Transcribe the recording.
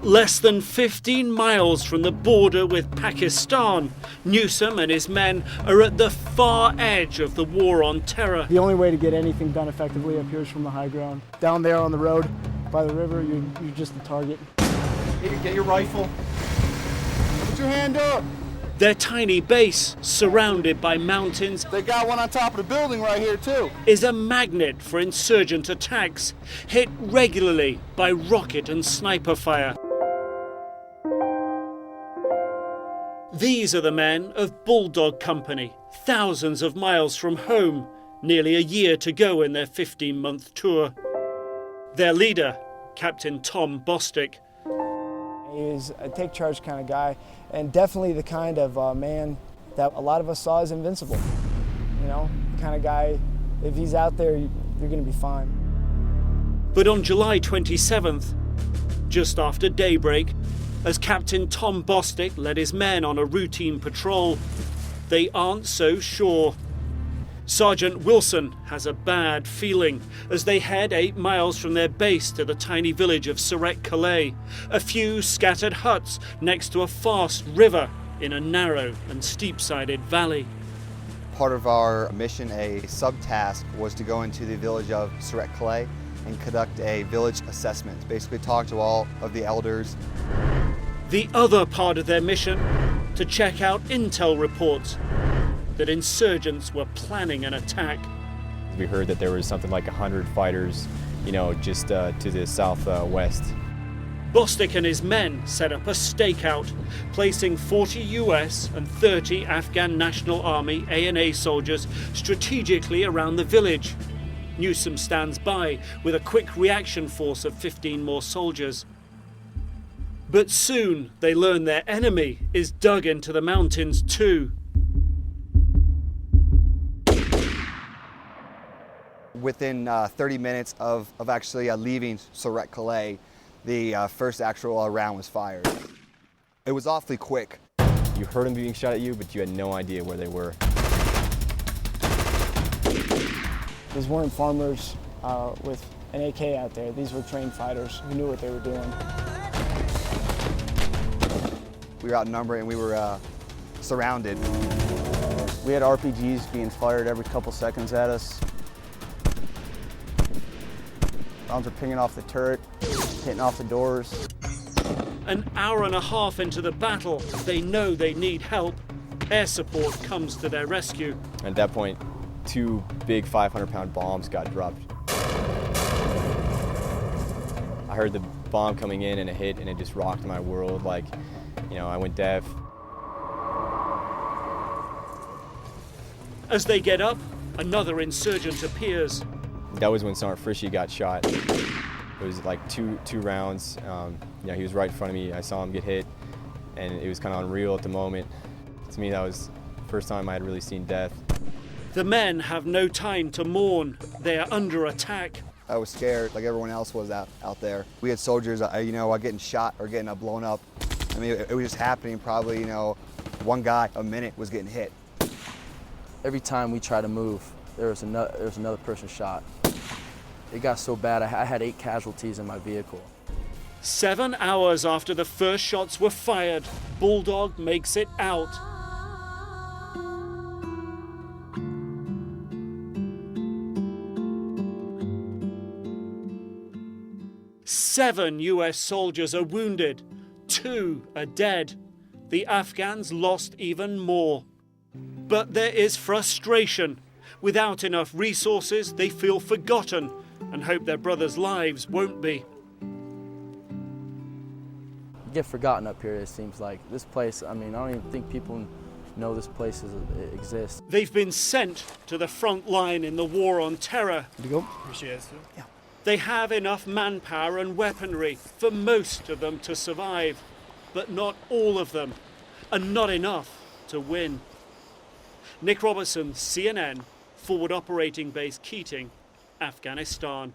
Less than 15 miles from the border with Pakistan, Newsom and his men are at the far edge of the war on terror. The only way to get anything done effectively up here is from the high ground. Down there on the road by the river, you're just the target. Get your rifle. Put your hand up. Their tiny base, surrounded by mountains, They got one on top of the building right here too. is a magnet for insurgent attacks, hit regularly by rocket and sniper fire. These are the men of Bulldog Company, thousands of miles from home, nearly a year to go in their 15-month tour. Their leader, Captain Tom Bostic. He is a take charge kind of guy, and definitely the kind of man that a lot of us saw as invincible. You know, the kind of guy, if he's out there, you're going to be fine. But on July 27th, just after daybreak, as Captain Tom Bostic led his men on a routine patrol, they aren't so sure. Sergeant Wilson has a bad feeling as they head 8 miles from their base to the tiny village of Calais, a few scattered huts next to a fast river in a narrow and steep-sided valley. Part of our mission, a subtask, was to go into the village of Calais and conduct a village assessment, basically talk to all of the elders. The other part of their mission, to check out intel reports that insurgents were planning an attack. We heard that there was something like 100 fighters, just to the southwest. Bostic and his men set up a stakeout, placing 40 US and 30 Afghan National Army A&A soldiers strategically around the village. Newsom stands by with a quick reaction force of 15 more soldiers. But soon they learn their enemy is dug into the mountains too. Within 30 minutes of actually leaving Calais, the first actual round was fired. It was awfully quick. You heard them being shot at you, but you had no idea where they were. These weren't farmers with an AK out there. These were trained fighters who knew what they were doing. We were outnumbered and we were surrounded. We had RPGs being fired every couple seconds at us. Rounds are pinging off the turret, hitting off the doors. An hour and a half into the battle, they know they need help. Air support comes to their rescue. At that point, 2 big 500-pound bombs got dropped. I heard the bomb coming in and it hit and it just rocked my world. I went deaf. As they get up, another insurgent appears. That was when Sergeant Frishy got shot. It was like two rounds. He was right in front of me. I saw him get hit, and it was kind of unreal at the moment. To me, that was the first time I had really seen death. The men have no time to mourn. They are under attack. I was scared, like everyone else was out there. We had soldiers, getting shot or getting blown up. I mean, it was just happening. Probably, one guy a minute was getting hit. Every time we tried to move, there was another person shot. It got so bad, I had 8 casualties in my vehicle. 7 hours after the first shots were fired, Bulldog makes it out. Seven US soldiers are wounded, 2 are dead. The Afghans lost even more. But there is frustration. Without enough resources, they feel forgotten and hope their brothers' lives won't be. You get forgotten up here, it seems like. This place, I don't even think people know this place exists. They've been sent to the front line in the war on terror. Good to go? Appreciate it. Yeah. They have enough manpower and weaponry for most of them to survive, but not all of them, and not enough to win. Nick Robertson, CNN, Forward Operating Base Keating, Afghanistan.